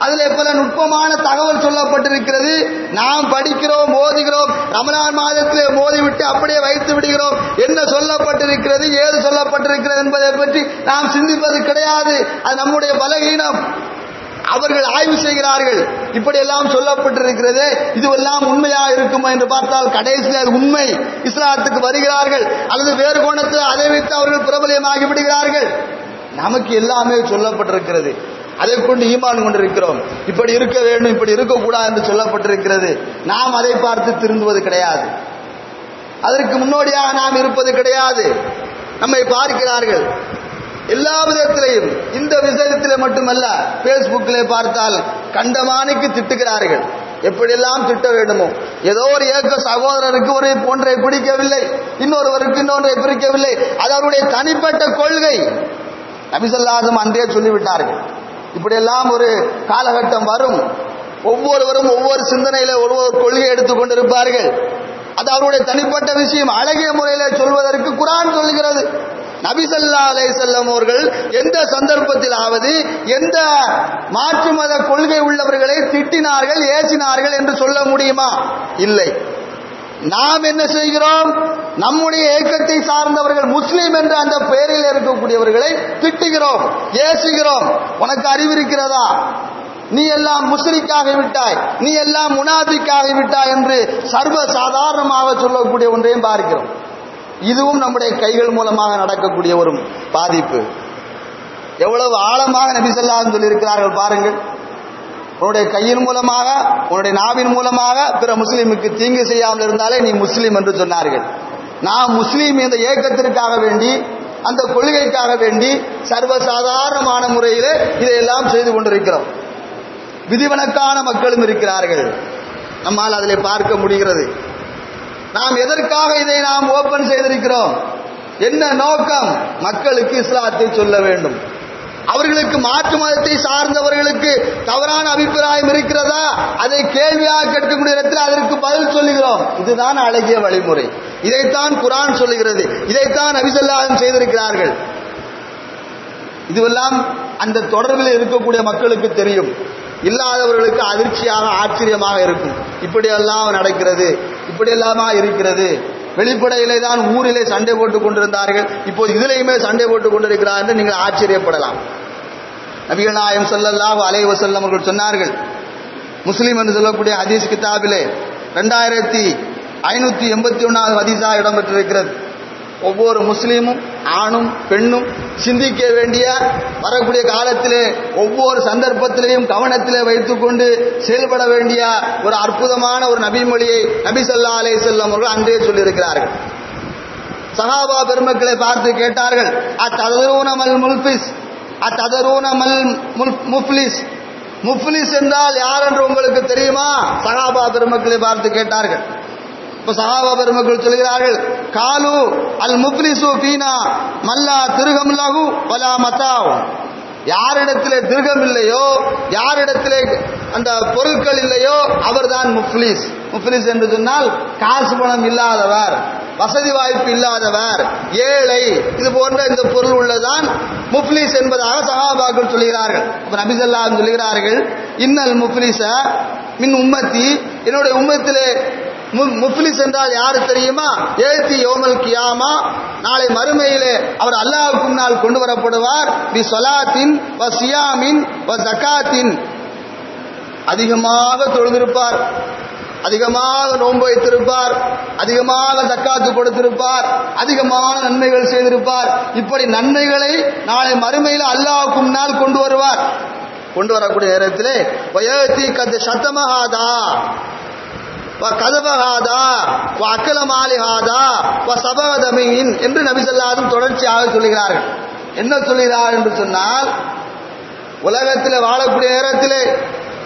அதிலே பல நுட்பமான தகவல் சொல்லப்பட்டிருக்கிறது. நாம் படிக்கிறோம், ஓதுகிறோம், ரமலான் மாதத்திலே மோதிவிட்டு அப்படியே வைத்து விடுகிறோம். என்ன சொல்லப்பட்டிருக்கிறது, ஏது சொல்லப்பட்டிருக்கிறது என்பதை பற்றி நாம் சிந்திப்பது கிடையாது. அது நம்முடைய பலகீனம். அவர்கள் ஆய்வு செய்கிறார்கள், இப்படியெல்லாம் சொல்லப்பட்டிருக்கிறது, இதுவெல்லாம் உண்மையா இருக்குமா என்று பார்த்தால் கடைசியில் அது உண்மை. இஸ்லாத்துக்கு வருகிறார்கள், அல்லது வேறு கோணத்தில் அதை வைத்து அவர்கள் பிரபலியமாகி விடுகிறார்கள். நமக்கு எல்லாமே சொல்லப்பட்டிருக்கிறது, அதை கொண்டு ஈமான் கொண்டிருக்கிறோம். இப்படி இருக்க வேண்டும், இப்படி இருக்கக்கூடாது என்று சொல்லப்பட்டிருக்கிறது. நாம் அதை பார்த்து திருந்துவது கிடையாது. அதற்கு முன்னோடியாக நாம் இருப்பது கிடையாது. நம்மை பார்க்கிறார்கள் எல்லா விதத்திலையும். இந்த விஷயத்திலே மட்டுமல்ல, பேஸ்புக்கிலே பார்த்தால் கண்டமானிக்கு திட்டுகிறார்கள். எப்படியெல்லாம் திட்ட வேண்டுமோ. ஏதோ ஒரு ஏக்க சகோதரருக்கு ஒரு ஒன்றை பிடிக்கவில்லை, இன்னொருவருக்கு இன்னொன்றை பிடிக்கவில்லை, அது அவருடைய தனிப்பட்ட கொள்கை. நபி ஸல்லல்லாஹு அலைஹி வஸல்லம் அன்றே சொல்லிவிட்டார்கள், இப்படியெல்லாம் ஒரு காலகட்டம் வரும். ஒவ்வொருவரும் ஒவ்வொரு சிந்தனையில ஒவ்வொரு கொள்கை எடுத்துக் கொண்டிருப்பார்கள். அது அவருடைய தனிப்பட்ட விஷயம். அழகிய முறையில சொல்வதற்கு குர்ஆன் சொல்கிறது. நபி ஸல்லல்லாஹு அலைஹி வஸல்லம் அவர்கள் எந்த சந்தர்ப்பத்திலாவது எந்த மாற்று மத கொள்கை உள்ளவர்களை திட்டினார்கள், ஏசினார்கள் என்று சொல்ல முடியுமா? இல்லை. நாம் என்ன செய்கிறோம்? நம்முடைய ஏக்கத்தை சார்ந்தவர்கள் முஸ்லிம் என்ற அந்த பெயரில் இருக்கக்கூடியவர்களை திட்டுகிறோம், ஏசுகிறோம். உனக்கு அறிவிருக்கிறதா? நீ எல்லாம் முஸ்லிக்காகி விட்டாய், நீ எல்லாம் முனாஃபிக்காகி விட்டாய் என்று சர்வ சாதாரணமாக சொல்லக்கூடிய ஒன்றையும் பார்க்கிறோம். இதுவும் நம்முடைய கைகள் மூலமாக நடக்கக்கூடிய ஒரு பாதிப்பு. எவ்வளவு ஆழமாக நபி ஸல்லல்லாஹு அலைஹி வஸல்லம் சொல்லியிருக்கிறார்கள் பாருங்கள். உன்னுடைய கையின் மூலமாக, உன்னுடைய நாவின் மூலமாக பிற முஸ்லிமுக்கு தீங்கு செய்யாமல் இருந்தாலே நீ முஸ்லிம் என்று சொன்னார்கள். நாம் முஸ்லீம் என்ற ஏக்கத்திற்காக வேண்டி, அந்த கொள்கைக்காக வேண்டி சர்வசாதாரணமான முறையில் இதையெல்லாம் செய்து கொண்டிருக்கிறோம். விதிவிலக்கான மக்களும் இருக்கிறார்கள், நம்மால் அதில் பார்க்க முடிகிறது. நாம் எதற்காக இதை நாம் ஓபன் செய்திருக்கிறோம்? என்ன நோக்கம்? மக்களுக்கு இஸ்லாத்தை சொல்ல வேண்டும். அவர்களுக்கு மாற்று மதத்தை சார்ந்தவர்களுக்கு தவறான அபிப்பிராயம் இருக்கிறதா, அதை கேள்வியாக கேட்கக்கூடிய இடத்தில் அதற்கு பதில் சொல்லுகிறோம். இதுதான் அழகிய வழிமுறை. இதைத்தான் குர்ஆன் சொல்லுகிறது, இதைத்தான் நபி ஸல்லல்லாஹு அலைஹி வஸல்லம் செய்திருக்கிறார்கள். இதுவெல்லாம் அந்த தொடர்பில் இருக்கக்கூடிய மக்களுக்கு தெரியும். இல்லாதவர்களுக்கு அதிர்ச்சியாக ஆச்சரியமாக இருக்கும். இப்படியெல்லாம் நடக்கிறது, இப்படியெல்லாமா இருக்கிறது. வெளிப்படையிலே தான் ஊரிலே சண்டை போட்டுக் கொண்டிருந்தார்கள், இப்போது இதிலேயுமே சண்டை போட்டுக் கொண்டிருக்கிறார் என்று நீங்கள் ஆச்சரியப்படலாம். நபிகள் நாயகம் ஸல்லல்லாஹு அலைஹி வஸல்லம் அவர்கள் சொன்னார்கள், முஸ்லிம் என்று சொல்லக்கூடிய ஹதீஸ் கிதாபிலே 2581வது ஹதீஸாக இடம்பெற்றிருக்கிறது. ஒவ்வொரு முஸ்லீமும் ஆணும் பெண்ணும் சிந்திக்க வேண்டிய, வரக்கூடிய காலத்திலே ஒவ்வொரு சந்தர்ப்பத்திலையும் கவனத்திலே வைத்துக்கொண்டு செயல்பட வேண்டிய ஒரு அற்புதமான ஒரு நபிமொழியை நபி ஸல்லல்லாஹு அலைஹி வஸல்லம் அவர்கள் அன்றே சொல்லியிருக்கிறார்கள். சஹாபா பெருமக்களை பார்த்து கேட்டார்கள், அத்ததரூன மல் முல்பிஸ், அத்ததரூன மல் முஃப்லிஸ், முஃப்லிஸ் என்றால் யார் என்று உங்களுக்கு தெரியுமா? சஹாபா பெருமக்களை பார்த்து கேட்டார்கள். இப்ப சஹாபா பெருமக்கள் சொல்கிறார்கள், காலு அல் முஃப்லிசு ஃபீனா மல்லா திருகம் லஹு வலா மதாவ். யாரிடத்திலே திருகம் இல்லையோ, யாரிடத்திலே அந்த பொருட்கள் இல்லையோ அவர்தான் முஃப்லிஸ். முஃப்லிஸ் என்று சொன்னால் காசு பணம் இல்லாதவர், வசதி வாய்ப்பு இல்லாதவர், ஏழை, இது போன்ற இந்த பொருள் உள்ளதான் முஃப்லிஸ் என்பதாக சஹாபாக்கள் சொல்கிறார்கள். இப்ப நபி ஸல்லல்லாஹு அலைஹி வஸல்லம் சொல்கிறார்கள், இன்னல் முஃப்லிஸ மின் உம்மத்தி, என்னுடைய உம்மத்திலே முஃப்லிஸ் என்றால் யாரு தெரியுமா? ஏத்தி யோமல் கியாமா, நாளை மறுமையிலே அவர் அல்லாஹ்வுக்கு முன்னால் கொண்டு வரப்படுவார். பி ஸலாத்தின் வ சியாமின் வ ஜகாத்தின், அதிகமாக தொழுதிருப்பார், அதிகமாக நோன்பு வைத்திருப்பார், அதிகமாக ஜக்காத்து கொடுத்திருப்பார், அதிகமான நன்மைகள் செய்திருப்பார். இப்படி நன்மைகளை நாளை மறுமையில் அல்லாஹ்வுக்கு முன்னால் கொண்டு வருவார். கொண்டு வரக்கூடிய நேரத்திலே வயதி கத் சத்தமஹாதா வ கதபஹாதா வ அக்கலமாலிஹாதா வ சபகதமின் என்று நபி ஸல்லல்லாஹு அலைஹி வஸல்லம் தொடர்ச்சியாக சொல்கிறார்கள். என்ன சொல்கிறார் என்று சொன்னால், உலகத்தில் வாழக்கூடிய நேரத்திலே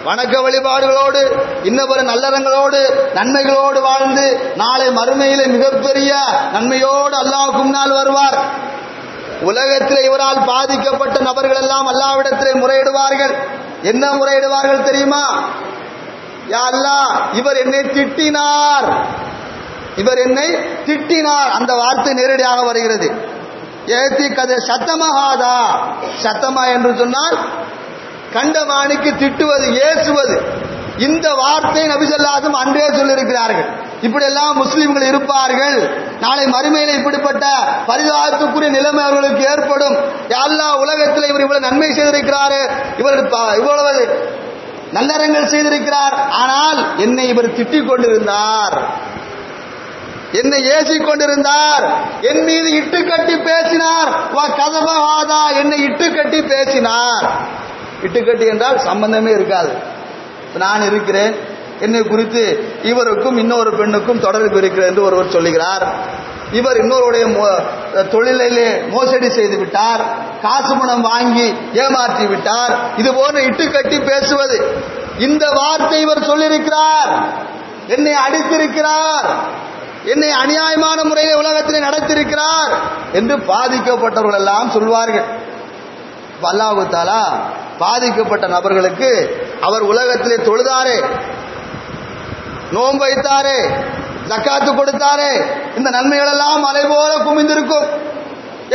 வணக்க வழிபாடுகளோடு இன்னொரு நல்லறங்களோடு நன்மைகளோடு வாழ்ந்து நாளை மறுமையிலே மிகப்பெரிய நன்மையோடு அல்லாஹ்வுக்கு முன்னால் வருவார். உலகத்தில் இவரால் பாதிக்கப்பட்ட நபர்கள் எல்லாம் அல்லாஹ்விடத்திலே முறையிடுவார்கள். என்ன முறையிடுவார்கள் தெரியுமா? யா அல்லாஹ், இவர் என்னை திட்டினார், இவர் என்னை திட்டினார். அந்த வார்த்தை நேரடியாக வருகிறது. ஏத்தி கதை சத்தமஹாதா, சத்தமா என்று சொன்னால் கண்டமானிக்கு திட்டுவது, ஏசுவது. இந்த வார்த்தை நபி ஸல்லல்லாஹு அலைஹி வஸல்லம் அன்றே சொல்லியிருக்கிறார்கள். இப்படி எல்லாம் முஸ்லிம்கள் இருப்பார்கள், நாளை மறுமையில இப்படிப்பட்ட பரிதாபத்துக்குரிய நிலைமை அவர்களுக்கு ஏற்படும். யா அல்லாஹ், உலகத்தில் இவர் இவ்வளவு நன்மை செய்திருக்கிறாரு, இவர் இவ்வளவு நல்லறங்கள் செய்திருக்கிறார், ஆனால் என்னை இவர் திட்டிக் கொண்டிருந்தார், என்னை ஏசிக் கொண்டிருந்தார், என் மீது இட்டுக்கட்டி பேசினார், கதபஹாதா, என்னை இட்டுக்கட்டி பேசினார். இட்டுக்கட்டி என்றால் சம்பந்தமே இருக்காது. நான் இருக்கிறேன், என்னை குறித்து இவருக்கும் இன்னொரு பெண்ணுக்கும் தொடர்பு இருக்கிறது என்று ஒருவர் சொல்லுகிறார். இவர் இன்னொருடைய தொழிலிலே மோசடி செய்து விட்டார், காசு பணம் வாங்கி ஏமாற்றி விட்டார். இது போன்ற இட்டுக்கட்டி பேசுவது, இந்த வார்த்தை இவர் சொல்லியிருக்கிறார். என்னை அடித்திருக்கிறார், என்னை அநியாயமான முறையில் உலகத்திலே நடத்திருக்கிறார் என்று பாதிக்கப்பட்டவர்கள் எல்லாம் சொல்வார்கள். அல்லாஹ் தஆலா பாதிக்கப்பட்ட நபர்களுக்கு அவர் உலகத்திலே தொழுதாரே, நோன்பு வைத்தாரே, ஜக்காத்து கொடுத்தாரே, இந்த நன்மைகள் எல்லாம் மலை போல குமிந்திருக்கும்.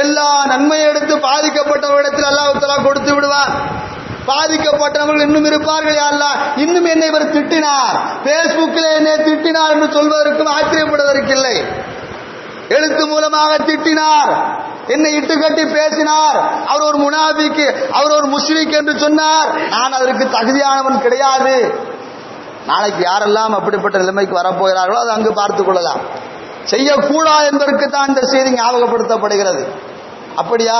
எல்லா நன்மையை எடுத்து பாதிக்கப்பட்டவரிடத்தில் அல்லாஹ் தஆலா கொடுத்து விடுவார். பாதிக்கப்பட்டவர்கள் இன்னும் இருப்பார்கள். யா அல்லாஹ், இன்னும் என்னை இவர் திட்டினார், பேஸ்புக்கில் என்னை திட்டினார் என்று சொல்வதற்கும் ஆச்சரியப்படுவதற்கில்லை. எழுத்து மூலமாக திட்டினார், என்னை இட்டுக்கட்டி பேசினார், அவர் ஒரு முனாபிக், அவர் ஒரு முஷ்ரிக் என்று சொன்னார், நான் அதற்கு தகுதியானவன் கிடையாது. நாளைக்கு யாரெல்லாம் அப்படிப்பட்ட நிலைமைக்கு வரப்போகிறார்களோ அதை அங்கு பார்த்துக் கொள்ளலாம். செய்யக்கூடாது என்பதற்கு தான் இந்த செய்தி ஞாபகப்படுத்தப்படுகிறது. அப்படியா?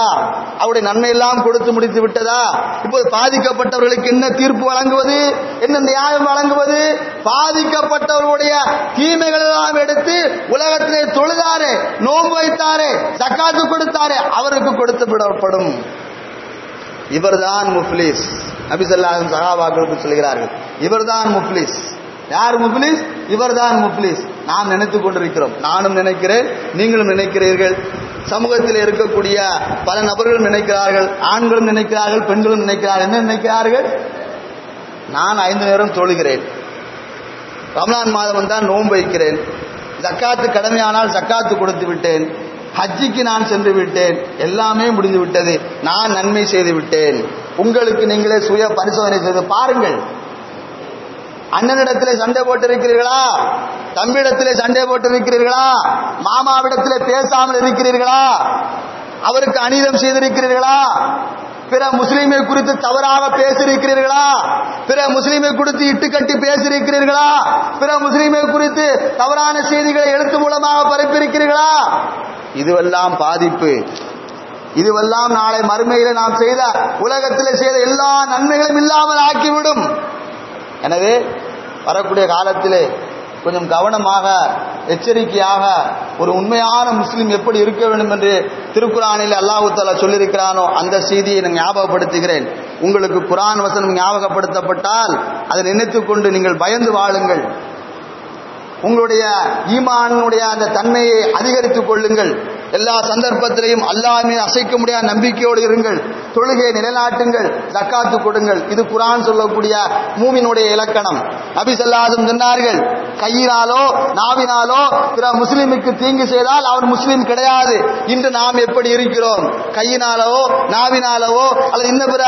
அவருடைய நன்மை எல்லாம் கொடுத்து முடித்து விட்டதா? இப்போது பாதிக்கப்பட்டவர்களுக்கு என்ன தீர்ப்பு வழங்குவது, என்ன நியாயம் வழங்குவது? பாதிக்கப்பட்டவர்களுடைய தீமைகள் எல்லாம் எடுத்து உலகத்திலே தொழுதாரே, நோன்பு வைத்தாரே, ஜக்காத்து கொடுத்தாரே, அவருக்கு கொடுத்து விடப்படும். இவர்தான் முஃப்லிஸ். நபி ஸல்லல்லாஹு அலைஹி வஸல்லம் சஹாபாக்களுக்கு சொல்கிறார்கள், இவர்தான் முஃப்லிஸ். யார் முஃப்லிஸ்? இவர்தான் முஃப்லிஸ். நாம் நினைத்துக் கொண்டிருக்கிறோம், நானும் நினைக்கிறேன், நீங்களும் நினைக்கிறீர்கள், சமூகத்தில் இருக்கக்கூடிய பல நபர்களும் நினைக்கிறார்கள், ஆண்களும் நினைக்கிறார்கள், பெண்களும் நினைக்கிறார்கள். என்ன நினைக்கிறார்கள்? நான் 5 நேரம் தொழுகிறேன், ரமலான் மாதம் வந்தால் நோன்பு வைக்கிறேன், ஜக்காத்து கடமையானால் ஜக்காத்து கொடுத்து விட்டேன், ஹஜ்ஜிக்கு நான் சென்று விட்டேன், எல்லாமே முடிந்து விட்டது, நான் நன்மை செய்து விட்டேன். உங்களுக்கு நீங்களே சுய பரிசோதனை செய்து பாருங்கள். அண்ணனிடத்திலே சண்டை போட்டிருக்கிறீர்களா? தம்பியிடத்திலே சண்டை போட்டிருக்கிறீர்களா? மாமாவிடத்திலே பேசாமல் இருக்கிறீர்களா? அவருக்கு அநீதம் செய்திருக்கிறீர்களா? பிற முஸ்லிமை குறித்து தவறாக பேசியிருக்கிறீர்களா? பிற முஸ்லிமை குறித்து இட்டுக்கட்டி பேசியிருக்கிறீர்களா? பிற முஸ்லிமை குறித்து தவறான செய்திகளை எழுத்து மூலமாக பரப்பியிருக்கிறீர்களா? இதுவெல்லாம் பாதிப்பு. இதுவெல்லாம் நாளை மறுமையில் நாம் செய்த, உலகத்தில் செய்த எல்லா நன்மைகளும் இல்லாமல் ஆக்கிவிடும். எனவே வரக்கூடிய காலத்திலே கொஞ்சம் கவனமாக, எச்சரிக்கையாக ஒரு உண்மையான முஸ்லிம் எப்படி இருக்க வேண்டும் என்று திருக்குர்ஆனில் அல்லாஹ் தஆலா சொல்லியிருக்கிறானோ அந்த செய்தியை நான் ஞாபகப்படுத்துகிறேன். உங்களுக்கு குர்ஆன் வசனம் ஞாபகப்படுத்தப்பட்டால் அதை நினைத்துக் கொண்டு நீங்கள் பயந்து வாழுங்கள். உங்களுடைய ஈமானுடைய அந்த தன்மையை அதிகரித்துக் கொள்ளுங்கள். எல்லா சந்தர்ப்பத்திலையும் அல்லாஹ் மீது அசைக்க முடியாத நம்பிக்கையோடு இருங்கள். தொழுகையை நிலைநாட்டுங்கள், ஜக்காத்து கொடுங்கள். இது குர்ஆன் சொல்லக்கூடிய மூமினுடைய இலக்கணம். நபி ஸல்லல்லாஹு அலைஹி வஸல்லம் சொன்னார்கள், கையினாலோ நாவினாலோ பிற முஸ்லிமுக்கு தீங்கு செய்தால் அவர் முஸ்லிம் கிடையாது. இன்று நாம் எப்படி இருக்கிறோம்? கையினாலோ நாவினாலோ அல்லது இன்ன பிற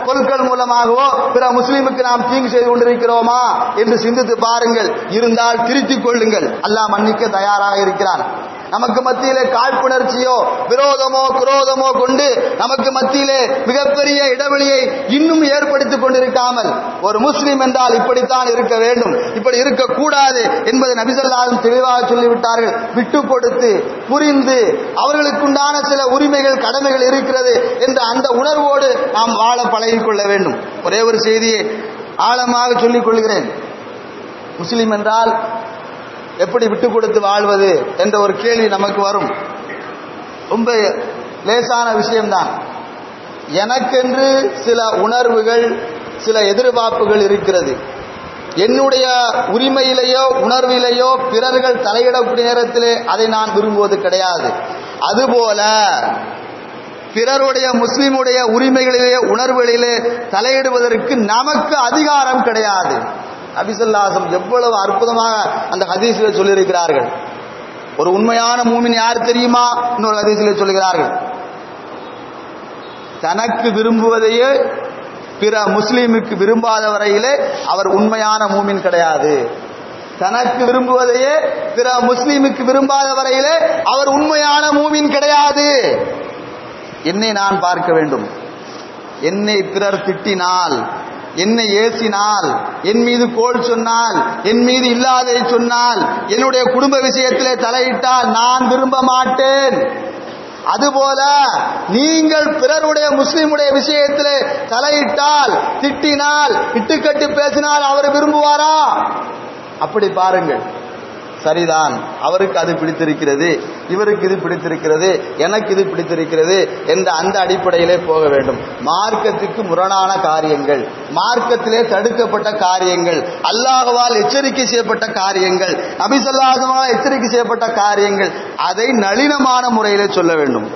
பொருட்கள் மூலமாகவோ பிற முஸ்லிமுக்கு நாம் தீங்கு செய்து கொண்டிருக்கிறோமா என்று சிந்தித்து பாருங்கள். இருந்தால் திருத்திக் கொள்ளுங்கள். அல்லாஹ் மன்னிக்க தயாராக இருக்கிறான். நமக்கு மத்தியிலே காழ்ப்புணர்ச்சியோ விரோதமோ குரோதமோ கொண்டு நமக்கு மத்தியிலே மிகப்பெரிய இடைவெளியை இன்னும் ஏற்படுத்திக் கொண்டிருக்காமல், ஒரு முஸ்லிம் என்றால் இப்படித்தான் இருக்க வேண்டும், இப்படி இருக்கக்கூடாது என்பதை நபி ஸல்லல்லாஹு அலைஹி வஸல்லம் தெளிவாக சொல்லிவிட்டார்கள். விட்டு கொடுத்து புரிந்து அவர்களுக்குண்டான சில உரிமைகள் கடமைகள் இருக்கிறது என்ற அந்த உணர்வோடு நாம் வாழ பழகிக் கொள்ள வேண்டும். ஒரே ஒரு செய்தியை ஆழமாக சொல்லிக் கொள்கிறேன். முஸ்லிம் என்றால் எப்படி விட்டு கொடுத்து வாழ்வது என்ற ஒரு கேள்வி நமக்கு வரும். ரொம்ப லேசான விஷயம்தான். எனக்கென்று சில உணர்வுகள், சில எதிர்பார்ப்புகள் இருக்கிறது. என்னுடைய உரிமையிலேயோ உணர்விலேயோ பிறர்கள் தலையிடக்கூடிய நேரத்திலே அதை நான் விரும்புவது கிடையாது. அதுபோல பிறருடைய முஸ்லிமுடைய உரிமைகளிலே உணர்வுகளிலே தலையிடுவதற்கு நமக்கு அதிகாரம் கிடையாது. நபி ஸல்லல்லாஹு அலைஹி வஸல்லம் எவ்வளவு அற்புதமாக அந்த ஹதீஸில் சொல்லியிருக்கிறார்கள். ஒரு உண்மையான மூமின் யார் தெரியுமா? இன்னொரு ஹதீஸில் சொல்லுகிறார்கள், தனக்கு விரும்புவதையே பிற முஸ்லிமுக்கு விரும்பாத வரையிலே அவர் உண்மையான மூமின் கிடையாது. தனக்கு விரும்புவதையே பிற முஸ்லிமுக்கு விரும்பாத வரையிலே அவர் உண்மையான மூமின் கிடையாது. என்னை நான் பார்க்க வேண்டும். என்னை பிறர் திட்டினால், என்னை ஏசினால், என் மீது கோல் சொன்னால், என் மீது இல்லாதை சொன்னால், என்னுடைய குடும்ப விஷயத்திலே தலையிட்டால் நான் விரும்ப மாட்டேன். அதுபோல நீங்கள் பிறருடைய முஸ்லிமுடைய விஷயத்திலே தலையிட்டால், திட்டினால், இட்டுக்கட்டி பேசினால் அவர் விரும்புவாரா? அப்படி பாருங்கள். சரிதான், அவருக்கு அது பிடித்திருக்கிறது, இவருக்கு இது பிடித்திருக்கிறது, எனக்கு இது பிடித்திருக்கிறது என்ற அந்த அடிப்படையிலே போக வேண்டும். மார்க்கத்துக்கு முரணான காரியங்கள், மார்க்கத்திலே தடுக்கப்பட்ட காரியங்கள், அல்லாஹ்வால் எச்சரிக்கை செய்யப்பட்ட காரியங்கள், நபி ஸல்லல்லாஹு அலைஹி வஸல்லம் எச்சரிக்கை செய்யப்பட்ட காரியங்கள், அதை நளினமான முறையிலே சொல்ல வேண்டும்,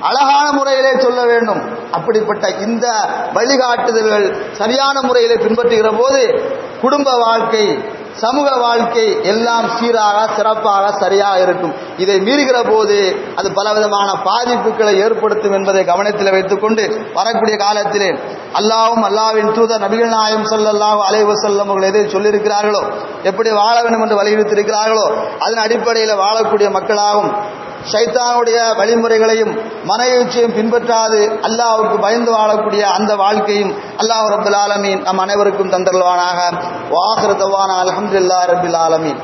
அழகான முறையிலே சொல்ல வேண்டும். அப்படிப்பட்ட இந்த வழிகாட்டுதல்கள் சரியான முறையிலே பின்பற்றுகிற போது குடும்ப வாழ்க்கை, சமூக வாழ்க்கை எல்லாம் சீராக சிறப்பாக சரியாக இருக்கும். இதை மீறுகிற போது அது பலவிதமான பாதிப்புகளை ஏற்படுத்தும் என்பதை கவனத்தில் வைத்துக் கொண்டு வரக்கூடிய காலத்திலே அல்லாஹ்வும் அல்லாஹ்வின் தூதர் நபிகள் நாயகம் ஸல்லல்லாஹு அலைஹி வஸல்லம் அவர்கள் எதை சொல்லியிருக்கிறார்களோ, எப்படி வாழ வேண்டும் என்று வலியுறுத்தியிருக்கிறார்களோ அதன் அடிப்படையில் வாழக்கூடிய மக்களாகவும், ஷைத்தானுடைய வழிமுறைகளையும் மனயீச்சையும் பின்பற்றாது அல்லாஹ்வுக்கு பயந்து வாழக்கூடிய அந்த வாழ்க்கையும் அல்லாஹ் ரப்பல் ஆலமீன் நம் அனைவருக்கும் தந்தருள்வானாக. வ ஆகிரு தவானா அல்ஹம்துலில்லாஹி ரப்பில் ஆலமீன்.